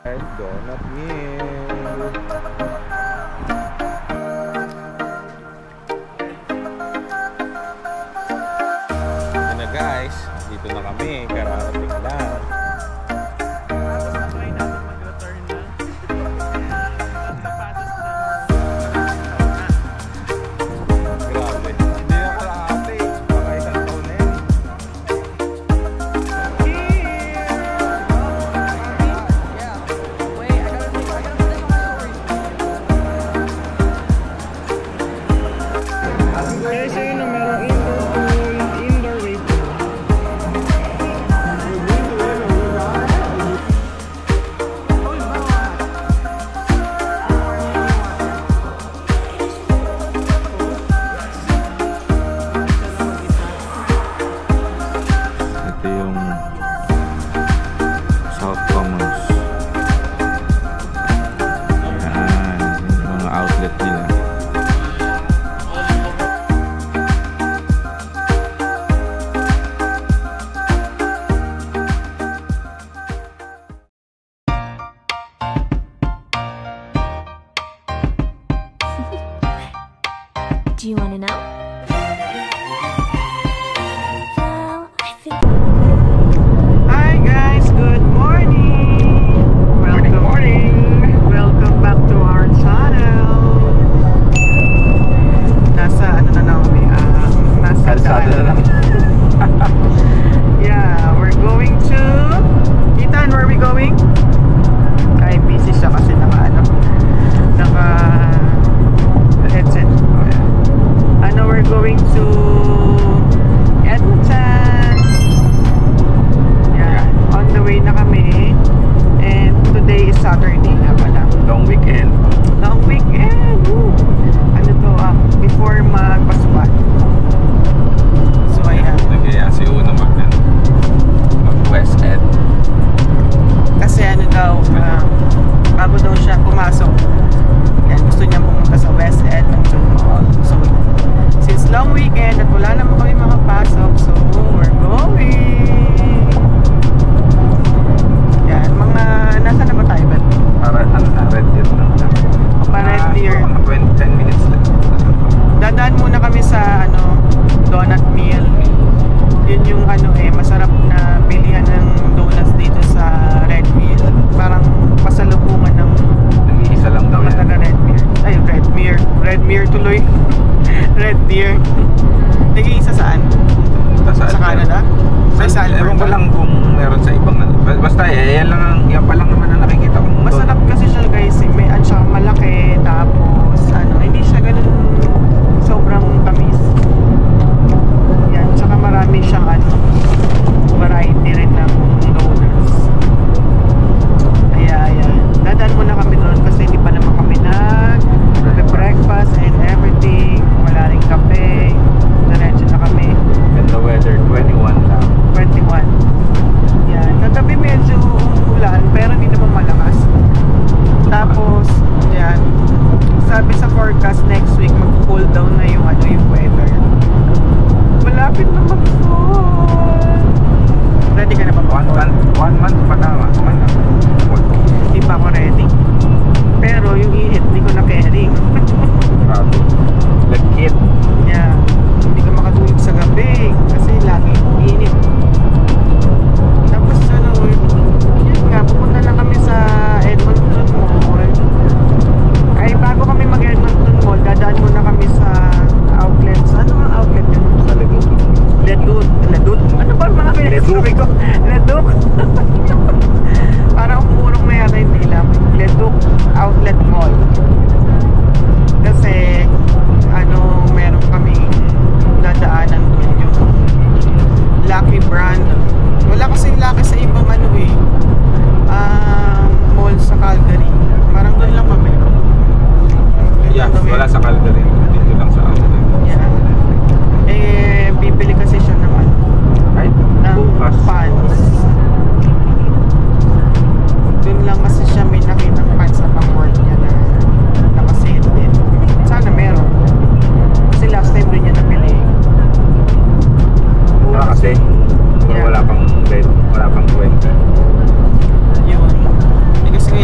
Donut meal. Yun na guys, dito na kami, kararating lang. Tapos na-try natin mag-return na. Sapatos na. Grabe. Hindi na kalahati. Baka isang taon na yan. Guys, ayun na merong indoor pool, indoor wave pool. Ito yung South Commons. Yan, yung mga outlet nila. Do you want to know? Well, I think. Hi guys, good morning! Welcome back to our channel. Nasa ano na kami? Nasa Kalsada na lang. Yeah, we're going to Ethan, where are we going? Ay, busy siya kasi naka headset. Ano, we're going to Edmonton. Yeah, on the way na kami. And today is Saturday nga pala. Long weekend. Long weekend! Woo! Ano to, before magpasukan. So, ayan. Nagaya si Uno mag-West Ed. Kasi ano daw, bago daw siya pumasok, yan, gusto niya pumunta sa West Edmonton Mall. So, since long weekend at wala naman kami makapasok, so we're going. Yan, mga, nasa na ba tayo ba? Para ano na, Red Deer lang. Red Deer. Mga 10 minutes lang. Dadaan muna kami sa donut meal. Yun yung masarap na bilihan ng donuts dito sa Red Mill. Parang pasalubungan ng Nag-iisa lang daw mga taga yan. Red Mill. Ay, Red Mill tuloy. Red Deer. Nag-iisa saan? Sa Canada? Sa Ewan ko Alberta? lang kung meron sa ibang basta yan pa lang naman ang nakikita kong Masarap kasi siya guys. May siya malaki. Tapos hindi siya ganun sobrang tamis. Yan. Tsaka marami siyang variety rin ng donuts. Kaya yan. Dadaan muna kami doon kasi hindi pa naman kami breakfast and everything. Wala rin kape. Diretso na kami. And the weather, 21 lang. 21. Yan. Kagabi medyo ulan pero hindi naman malakas. Tapos, yan. Sabi sa forecast next week mag-cool down na yung weather. Malapit na mag-fall. Ready ka na ba? One month pa na. Hindi pa ako ready. Pero yung init, hindi ko na-carry. Lagkit. Yeah. Hindi ka makatulog sa gabi kasi lagi init. Tapos yun nga, pupunta lang kami sa Edmonton Mall. Ay, bago kami mag-Edmonton Mall, dadaan muna kami sa outlets. Ano ang outlet yun? Sa Ledut. Ledut? Ano ba mga pinagsasabi ko? Leduk? Parang umurong na yata yung tila. Leduk Outlet Mall. Kasi, meron kaming dadaanan doon yung Lucky brand. Wala kasing Lucky sa ibang mall sa Calgary. Parang doon lang kami. Yeah, wala sa Calgary. Dito lang sa outlet. Yeah. Bibili kasi siya naman Ay, ng bukas. pants. Doon lang kasi siya may nakitang pants na pang-work niya na nakasale din. Sana meron. Kasi last time doon niya nabili. Kasi wala pang 20. Yun. Kasi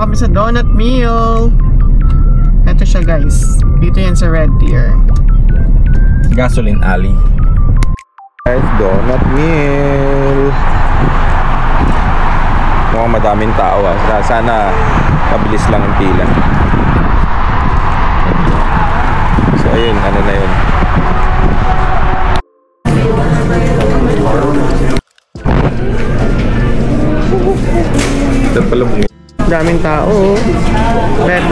na kami sa Donut Meal. Ito siya guys. Dito yan sa Red Deer. Gasoline Alley. Guys, Donut Meal. Mukhang madaming tao ah. Sana mabilis lang ang pila. So ayun, ano na yun. Ito pala mo. Daming tao. Red.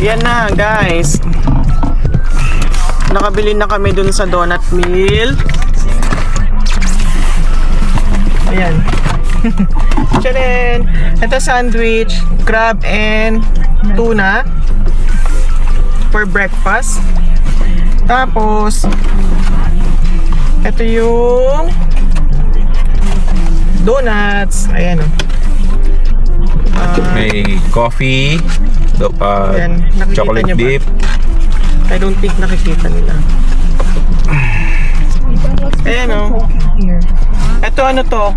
Yan na guys. Nakabili na kami dun sa Donut Meal. Ayan. Tcharan! Ito sandwich, crab and tuna for breakfast. Tapos ito yung donuts. Ayan o. May coffee, Ayan, nakikita chocolate niyo ba? dip. I don't think nakikita nila. Ayan o. Ito ano to?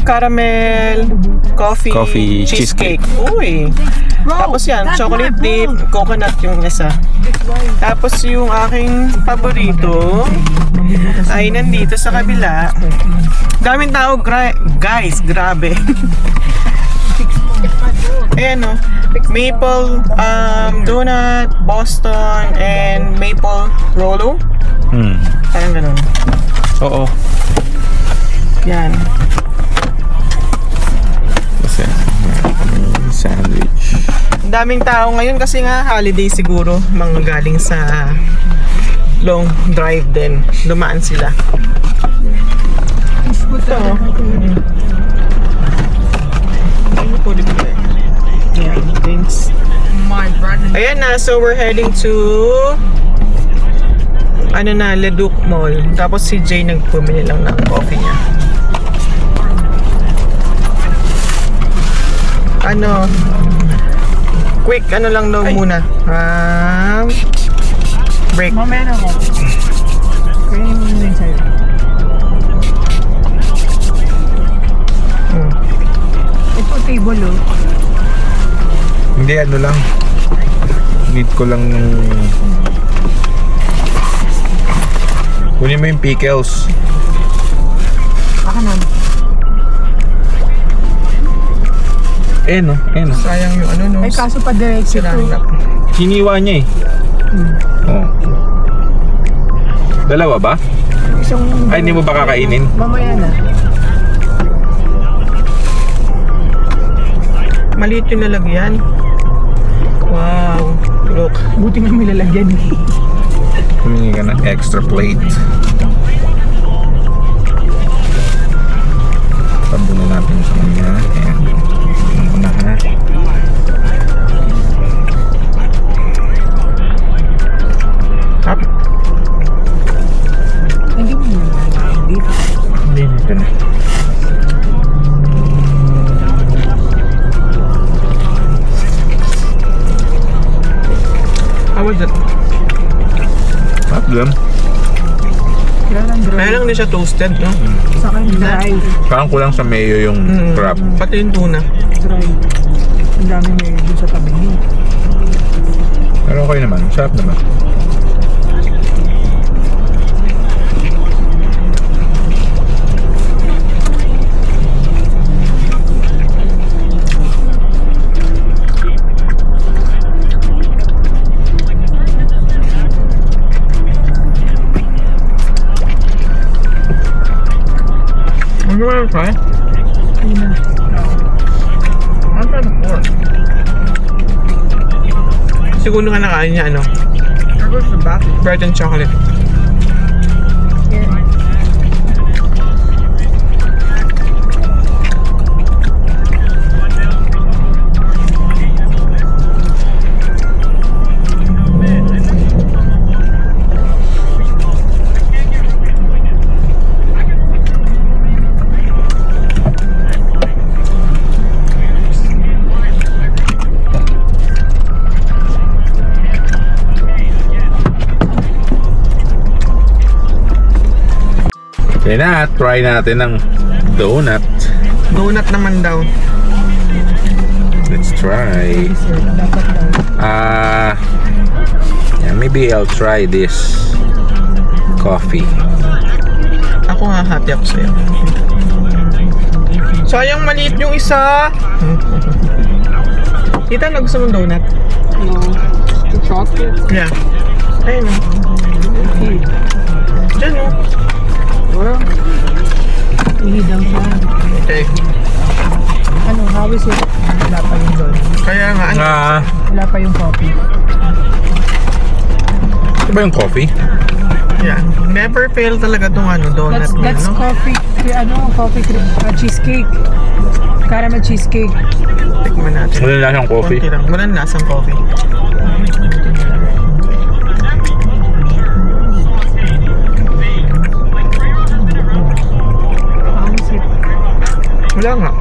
Caramel coffee cheesecake. Uy. Tapos yan, chocolate dip, coconut yung isa. Tapos yung aking paborito ay nandito sa kabila. Daming tao, guys, grabe. Ayan o. Maple donut, Boston, and maple Rolo. Parang ganun. Oo. Yan. Kasi sandwich. Ang daming tao ngayon kasi nga holiday siguro. Mga galing sa long drive din. Dumaan sila. Ito. Ayan, thanks. Ayan na, so we're heading to Leduc Mall. Tapos si Jay nagpumili lang ng coffee niya. Quick lang daw muna. Break. Mamaya na ako. Kaya yung muna yung sa'yo. Ito table oh. Hindi, ano lang. Need ko lang ng... Kunin mo yung pickles. Baka nun. No. Sayang yung ano no. Ay kaso pa diretso to. Hiniwa niya eh. Oh. Dalawa ba? Isang... Ay, hindi mo ba kakainin? Mamaya na. Maliit yung lalagyan. Wow. Look. Buti nga may lalagyan eh. Humingi ka ng extra plate. Tabunan natin sa kanya. Ayan. Tingnan ko na ha. Up. Hindi mo na dito. Hindi, dito na. How was it? Up lang. Kaya lang din siya toasted, no? Sa akin dry. Parang kulang sa mayo yung crab. Pati yung tuna. Dry. Ang dami may dun sa tabi niyo. Pero okay naman. Sarap naman. Ano ba yung try? Ano ba yung pork? Siguro nga nakain niya ano? Bread and chocolate. Kaya na, try natin ng donut. Donut naman daw. Let's try. Dapat daw. Yeah, maybe I'll try this coffee. Ako nga, hati ako sa'yo. Sayang maliit yung isa. Tita, gusto mong donut? No. Chocolate. Yeah. Ayun o. Diyan o. Well, ihidang siya. Okay. Ano, how is it? Wala pa yung doon. Kaya nga, ano? Wala pa yung coffee. Ito ba yung coffee? Yeah. Never fail talaga tong ano, donut meal, That's no? coffee, coffee cream, cheesecake. Caramel cheesecake. Tikman natin. Wala na siyang coffee. Konti lang. Walang lasang coffee. How is it? Wala nga.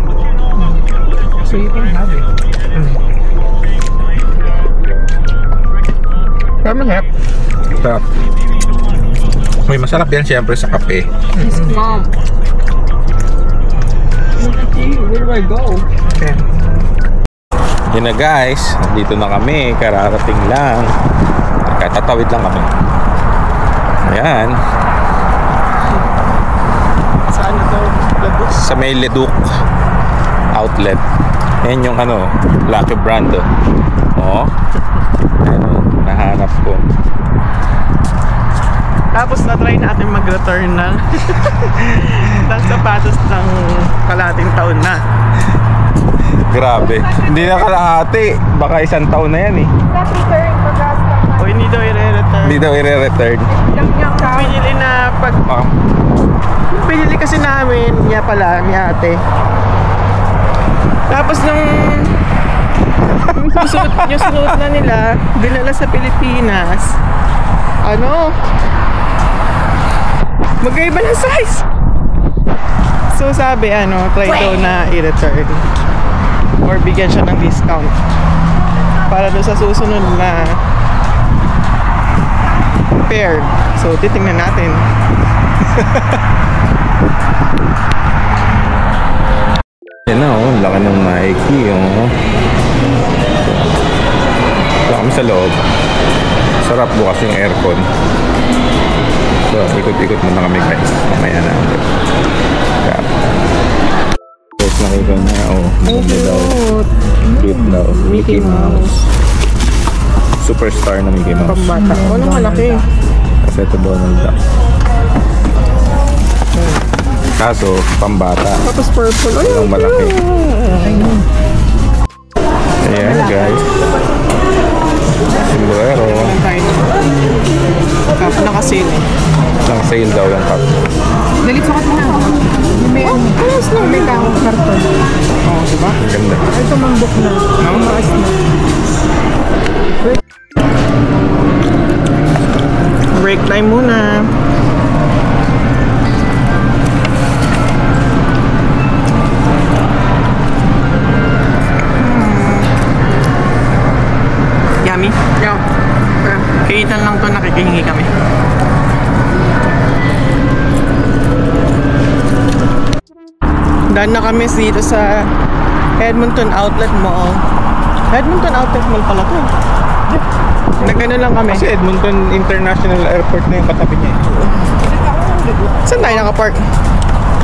So you can have it. Kaya masarap. Sarap. Uy, masarap yan siyempre sa kape. Mom. Where do I go? Okay. Yun na guys, dito na kami, kararating lang. Tatawid lang kami. Ayan, Saan ito? Labos? sa may Leduc outlet. Ayan yung ano, Lucky Brand. Oh. Ayan o, nahanap ko. Tapos na-try natin mag-return ng sapatos ng kalating taon na. Grabe, hindi na kalahati. Baka isang taon na yan eh. O hindi daw i-return. Hindi daw i-return. Pinili na pag... Pinili kasi namin, niya pala, ni ate. Tapos nung yung suot na nila, dinala sa Pilipinas. Ano? Magkaiba ng size. So sabi, try daw na i-return. Or bigyan siya ng discount. Para doon sa susunod na pair. So titingnan natin. Yan na oh, laki ng Nike oh. Wala kami sa loob. Sarap bukas yung aircon. So, ikot-ikot muna kami guys. Mamaya na ulit. Guys, nakita na oh. Maganda daw. Cute daw. Mickey Mouse. Superstar na Mickey Mouse. Pambata. Anong malaki? Kasi ito Donald Duck. Kaso, pambata. Tapos purple. Ay, Yung malaki. Ayan guys. Sombrero. Tapos nakasale eh. Nang sale daw yung cup. Dali, sukat mo na. May may kahong karton. Oo, diba? Ang ganda. Ito mambok na. Maas na. Break time muna. Yummy? Yeah. Kaitan lang to, nakikihingi kami. Daan na kami dito sa Edmonton Outlet Mall. Edmonton Outlet Mall pala to. Nagano lang kami. Kasi Edmonton International Airport na yung katabi niya. Saan tayo nakapark?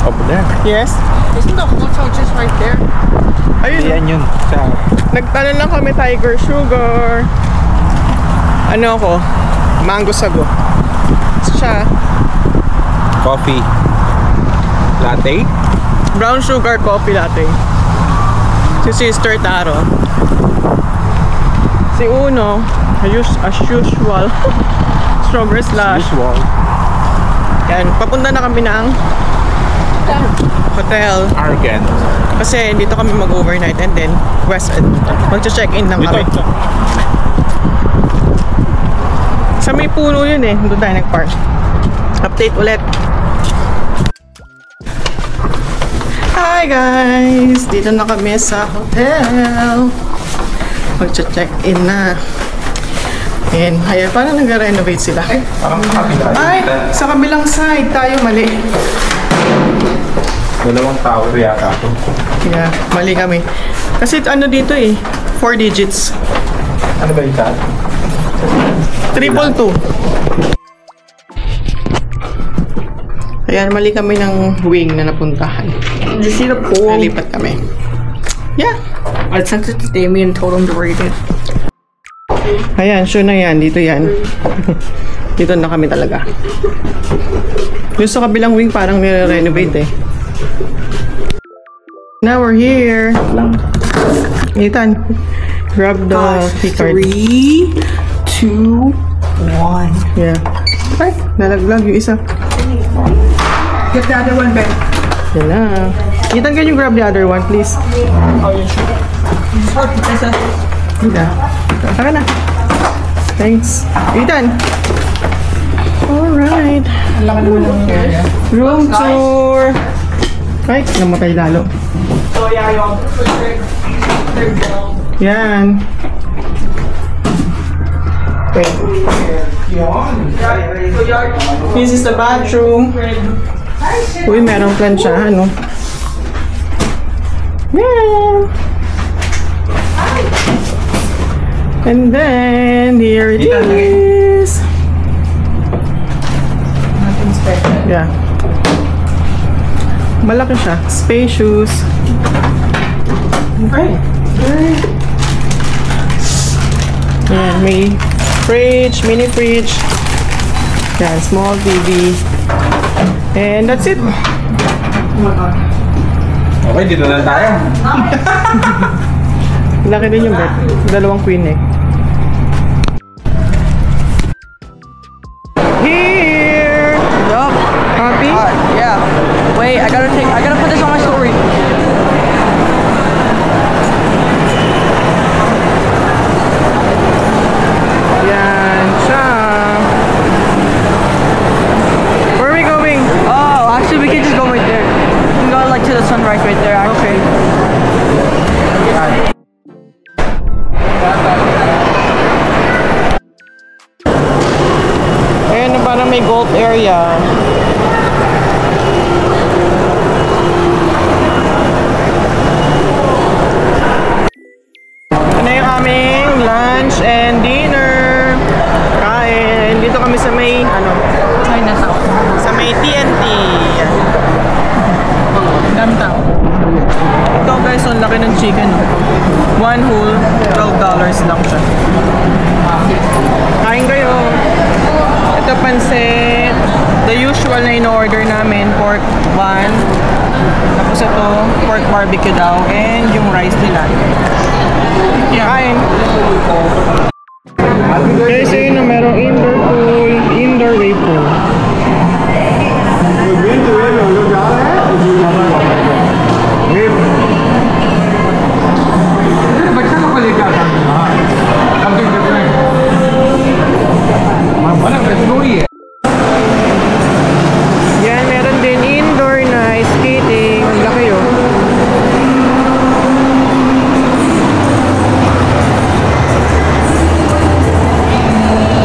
Over there. Yes? Isn't the hotel just right there? Ayun. Ayan yun. Sa Nagtanong lang kami Tiger Sugar. Ano ako? Mango sago. Siya, coffee latte. brown sugar coffee latte. Si Sister Taro. Si Uno, as usual, strawberry slush. Usual. Yan, papunta na kami ng hotel. Argan. Kasi dito kami mag-overnight and then West End. Mag-check-in lang kami. Dito. Sa may puno yun eh. Doon tayo nag-park. Update ulit. Hi guys! Dito na kami sa hotel. Mag-check-in na. And ayan, paano nag-renovate sila? Parang kapila. Ay! Sa kabilang side tayo mali. Dalawang tower yata ito. Yeah, mali kami. Kasi ano dito eh, 4 digits. Ano ba yung chat? 222. Ayan, mali kami ng wing na napuntahan. Did you see the pool? Nalipat kami. Yeah. I sent it to Damien and told him to read it. Ayan, sure na yan. Dito yan. Dito na kami talaga. Yung sa kabilang wing parang nire-renovate eh. Now we're here. Ethan, grab the key card. 3, 2, 1. Yeah. Ay, nalaglag yung isa. Get the other one, babe. Yan na. Ethan, can you grab the other one, please? Oh, yeah, sure. Hindi. Saka na. Thanks. Ethan. Alright. Room tour. Ay, namatay lalo. So, yeah, yung Yan. Wait. This is the bathroom. Uy, merong plansyahan, no? Yeah. And then, here it is. nothing special. Yeah. Malaki siya. Spacious. Okay. Yan, may fridge, mini fridge. Yan, small TV. And that's it. Okay, dito na tayo. Laki din yung bed. Dalawang queen eh. Here! Yup. Happy? Yeah. Wait, I gotta put this on my story. Yan siya. Where are we going? Oh, actually, we can just go right there. We can go like to the sunrise right there. Actually. Ayan, parang may golf area. Ito na yung aming lunch and dinner. Kain. Dito kami sa may, Chinatown. sa may TNT. Downtown. Ito guys, ang laki ng chicken. One whole, $12 lang siya. Kain kayo. Ito pansit. The usual na in-order namin, pork 1. Tapos ito, pork barbecue daw. And yung rice nila. Kain. Okay, so yun na merong indoor pool, indoor wave pool. Yan, meron din indoor na skating. Ang laki yun.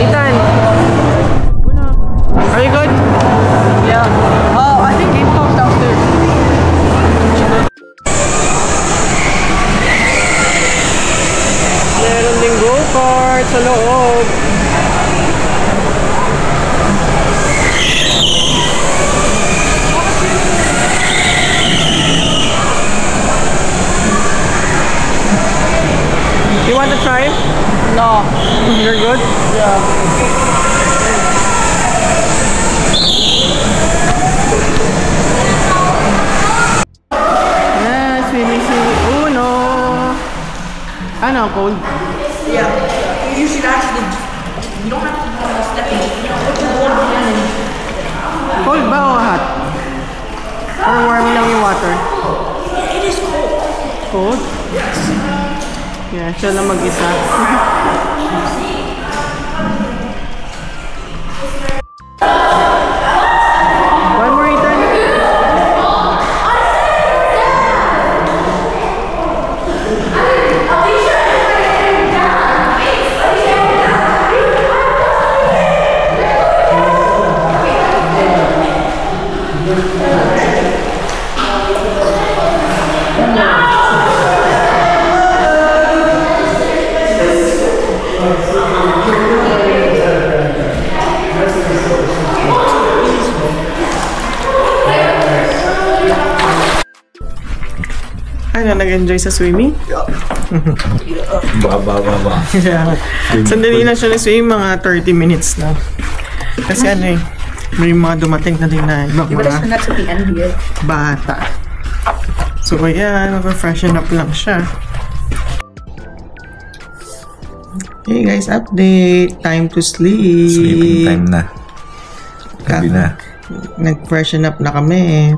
Ethan! Are you good? Yeah. Oh, I think Game Talk's downstairs. Meron din go-kart sa loob. You want to try? No. You're good? Yeah, swimming Uno. Ano, cold? Yeah. You should actually. You don't have to go on the stepping. You know, put your water behind it. Cold ba o hot? Or warm lang yung water? It is cold. Cold? Yes. Yeah, siya lang mag-isa. One more, Ethan. na nag-enjoy sa swimming? Ba. Yeah. Sandali lang siya na-swim, mga 30 minutes na. Kasi ano eh, may mga dumating na din na ibang mga That's at the end here. bata. So ayan, mag-freshen up lang siya. Hey guys, update! Time to sleep! Sleeping time na. Gabi na. Nag-freshen up na kami.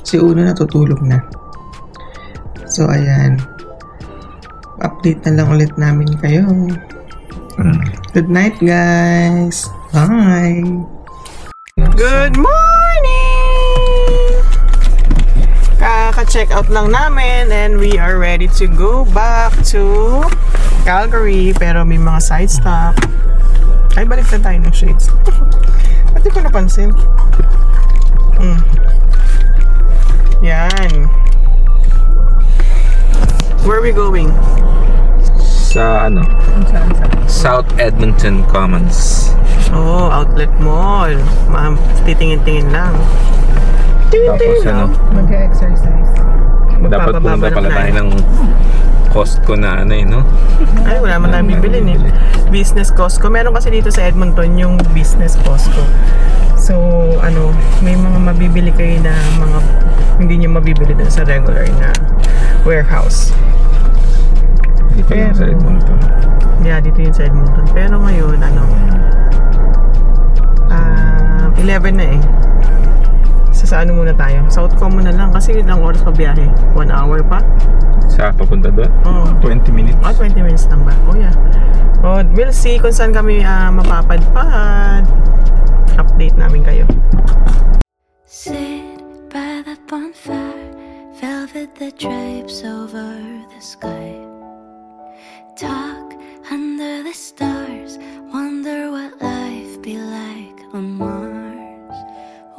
Si Uno natutulog na. So ayan. Update na lang ulit namin kayo. Good night guys! Bye! Good morning! Kaka-check out lang namin and we are ready to go back to Calgary, pero may mga side stop. Ay, balik na tayo ng shades. Ba't di ko napansin? Yan. Where are we going? Sa ano? South Edmonton Commons. Oh, outlet mall. Ma'am, titingin-tingin lang. Tapos ano? Mag-exercise. Dapat pumunta pala tayo ng Costco na ano eh, no? Ay, wala man tayong bibilin eh. Business Costco. Meron kasi dito sa Edmonton yung business Costco. So, ano, may mga mabibili kayo na mga hindi nyo mabibili dun sa regular na warehouse. Dito lang sa Edmonton. Yeah, dito yun sa Edmonton. Pero ngayon, ano, 11 na eh. Sa ano muna tayo? South Common na lang kasi ilang oras pa biyahe. 1 hour pa? Sa papunta doon? Oo. 20 minutes. 20 minutes lang ba? Oh yeah. Oh, we'll see kung saan kami mapapadpad. Update namin kayo. Sit by the bonfire, velvet that drapes over the sky. Talk under the stars, wonder what life be like on Mars.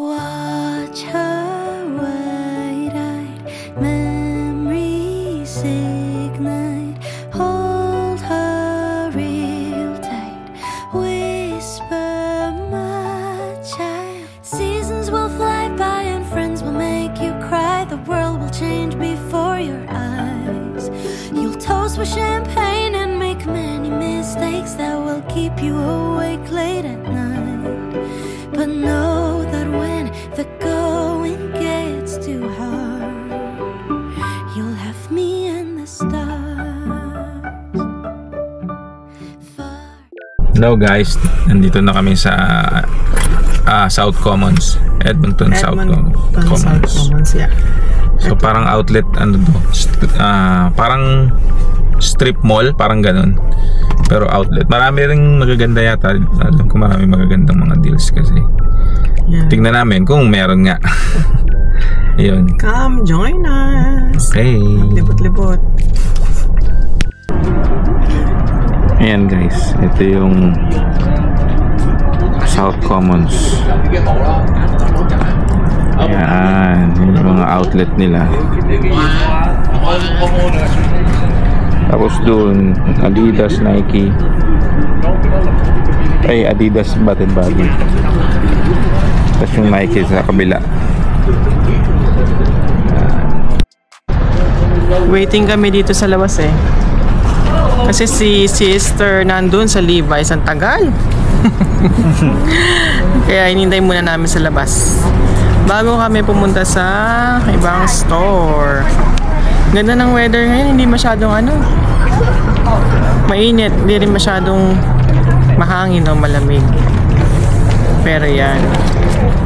Watch her wide-eyed memories ignite. Hold her real tight, whisper my child. Seasons will fly by and friends will make you cry. The world will change before your eyes. You'll toast with champagne and make many mistakes that will keep you awake late at night. But know that when the going gets too hard, you'll have me and the stars. Hello guys, nandito na kami sa South Commons, Edmonton South Commons. Yeah. So parang outlet, ano to, parang strip mall, parang ganun. Pero outlet. Marami ring magaganda yata. Alam ko marami magagandang mga deals kasi. Yeah. Tingnan namin kung meron nga. Ayun. Come join us. Okay. Libot-libot. Ayan guys, ito yung South Commons. Ayan, yung mga outlet nila. Tapos dun, Adidas, Nike. Ay, Adidas, Bath & Body. Tapos yung Nike sa kabila. Waiting kami dito sa labas eh. Kasi si sister nandun sa Levi's, ang tagal. Kaya hinintay muna namin sa labas bago kami pumunta sa ibang store. Ganda ng weather ngayon, hindi masyadong ano, mainit, hindi rin masyadong mahangin o malamig. Pero yan,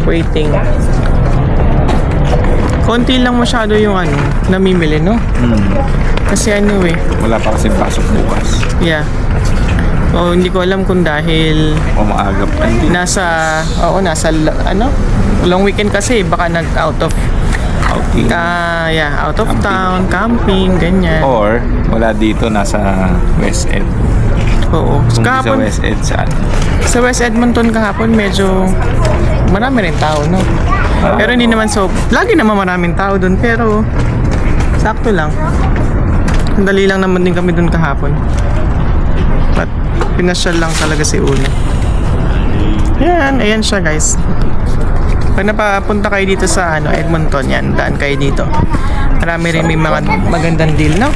waiting. Konti lang masyado yung ano, namimili, no? Kasi ano eh. Wala pa kasi pasok bukas. Yeah. O hindi ko alam kung dahil O maagap pa. nasa ano, long weekend kasi baka nag-out of Outing. out of town, camping, ganyan. Or wala dito, nasa West Ed. Oo. Kung sa Kahapon, West Ed saan? sa West Edmonton kahapon medyo marami rin tao, no? Pero hindi naman lagi naman maraming tao doon, pero sakto lang. Dali lang naman din kami doon kahapon. But pinasyal lang talaga si Uno. Ayan siya guys. Pag napapunta kayo dito sa Edmonton, yan, daan kayo dito. Marami rin may mga magandang deal, no?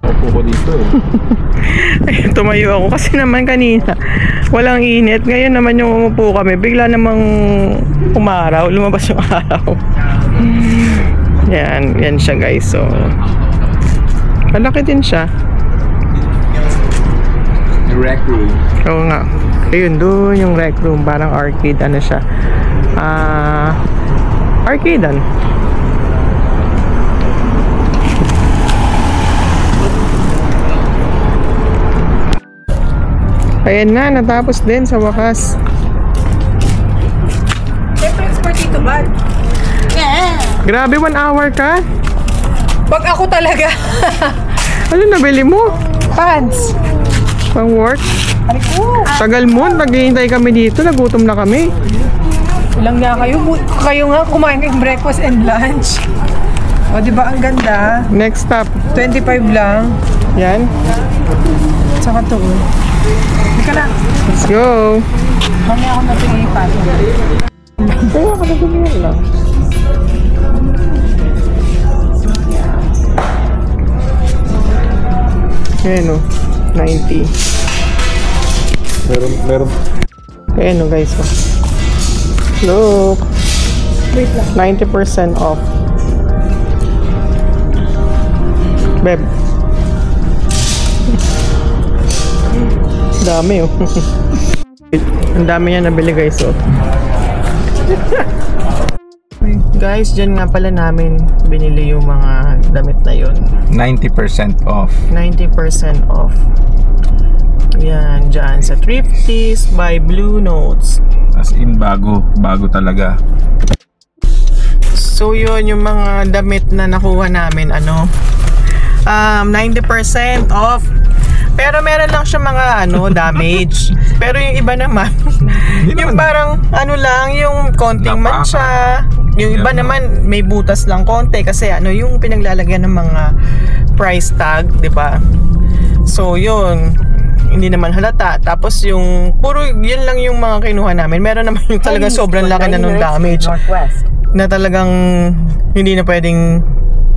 Upo ko dito Ayun, tumayo ako kasi naman kanina walang init. Ngayon naman yung umupo kami, bigla namang umaraw, lumabas yung araw. Yan siya guys. So, malaki din siya. Rec room. Oo nga. Ayun, doon yung rec room. Parang arcade, ano siya. Arcade-an. Ayan na, natapos din sa wakas. Siyempre, expert dito, bad. Grabe, 1 hour ka? Pag ako talaga. Ano nabili mo? Pants. Pang work? Ay ko. Tagal mo, naghihintay kami dito, nagutom na kami. Ilang nga kayo. Kayo nga kumain kayong breakfast and lunch. O, di ba ang ganda? Next stop. 25 lang. Yan. Tsaka to. Hindi ka na. Let's go. Mamaya ako natin ipat. Kaya ka na lang. Ayan o, 90. Meron. Ayan o guys o. Look. Wait lang. 90% off. Beb. Dami oh. Ang dami niya nabili guys oh. Guys, dyan nga pala namin binili yung mga damit na yun. 90% off. 90% off. Yan, dyan sa Thrifties by Blue Notes. As in, bago talaga. So yun, yung mga damit na nakuha namin, 90% off. Pero meron lang siya mga damage. Pero yung iba naman, yung parang lang, yung konting mancha. Yung iba naman may butas lang konti kasi yung pinaglalagyan ng mga price tag, 'di ba? So yun, hindi naman halata. Tapos yung puro yun lang yung mga kinuha namin. Meron naman yung talagang sobrang laki na nung damage na talagang hindi na pwedeng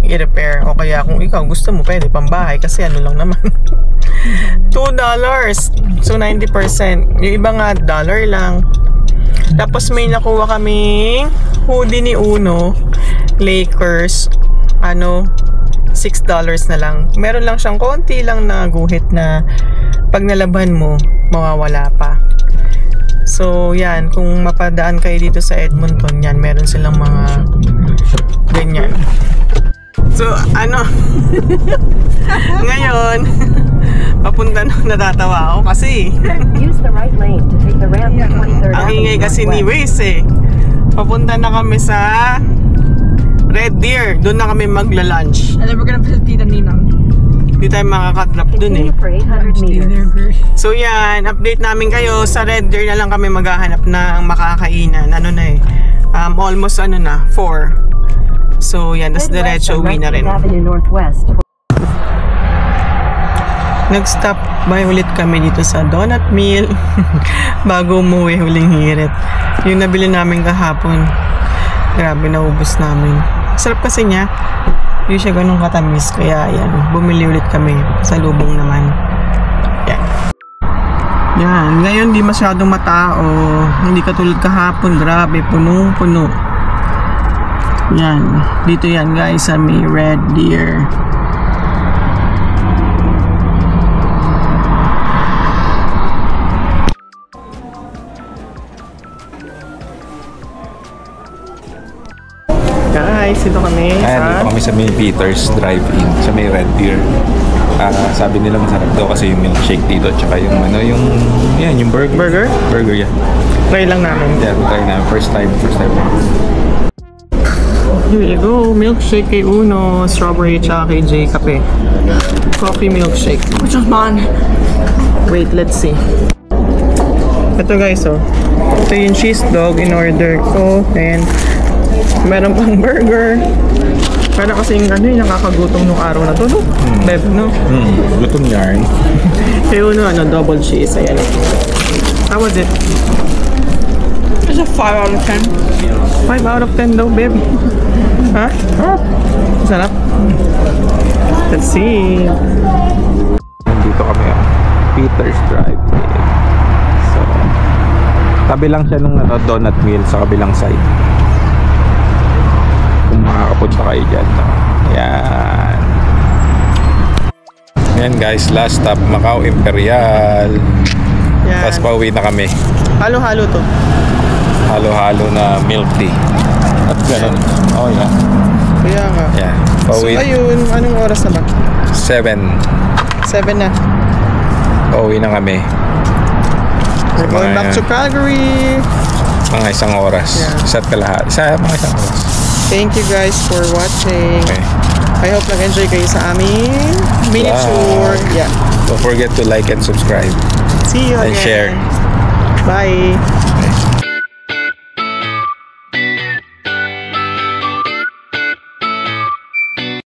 i-repair, o kaya kung ikaw gusto mo pwede pambahay kasi lang naman. $2. So 90%. Yung iba nga dollar lang. Tapos may nakuha kaming hoodie ni Uno, Lakers, $6 na lang. Meron lang siyang konti lang na guhit na pag nalaban mo, mawawala pa. So yan, kung mapadaan kayo dito sa Edmonton, yan, meron silang mga ganyan. So ngayon, papunta na, natatawa ako kasi Use the right lane to take the ramp to 23rd ang ingay Avenue kasi ni Northwest. Waze Papunta na kami sa Red Deer. Doon na kami magla-lunch. And then we're gonna visit Tita Ninang. Hindi tayo makaka-drop doon Continue for 800 meters. So yan, update namin kayo. Sa Red Deer na lang kami maghahanap ng makakainan. Almost 4. So yan, tas diretso uwi na rin. Avenue Northwest. Nag-stop by ulit kami dito sa Donut Mill bago umuwi, huling hirit. Yung nabili namin kahapon, grabe, naubos namin. Sarap kasi niya, hindi siya ganun katamis, kaya yan, bumili ulit kami sa lubong naman. Yan, ngayon di masyadong matao, hindi katulad kahapon, grabe, punong-puno. Yan, dito yan guys sa may Red Deer. Guys, dito kami Dito kami sa may Peters Drive-In, sa may Red Deer. Sabi nila masarap daw kasi yung milkshake dito, tsaka yung yung burger. Burger, yeah. Try lang namin. Yeah, try na. First time. Here you go, milkshake kay Uno, strawberry tsaka kay Jay kape. Coffee milkshake. Which was mine? Wait, let's see. Ito guys, ito yung cheese dog in order ko, and meron pang burger. Para kasi yung nakakagutom nung araw na to, no? Beb, no? Gutom yarn. Kaya Uno, double cheese, ayan. How was it? It's a 5 out of 10. 5 out of 10 daw, babe. Ha? Sarap. Let's see. Nandito kami Peter's Drive. So, tabi lang siya nung donut mill sa kabilang side. Kung makakapunta kayo dyan. No? Yan. Yan guys, last stop Macau Imperial. Yan. Tapos pauwi na kami. Halo-halo to. Halo-halo na milk tea. At ganun. Oh yeah. Kaya nga. Yeah. So Pauwi. ayun, anong oras na ba? 7. 7 na. Pauwi na kami. We're going back to Calgary. Mga isang oras. Yeah. Isa't kalahati. Mga isang oras. Thank you guys for watching. Okay. I hope nag-enjoy kayo sa aming mini Bye. tour. Yeah. Don't forget to like and subscribe. See you And again. share. Bye. Okay.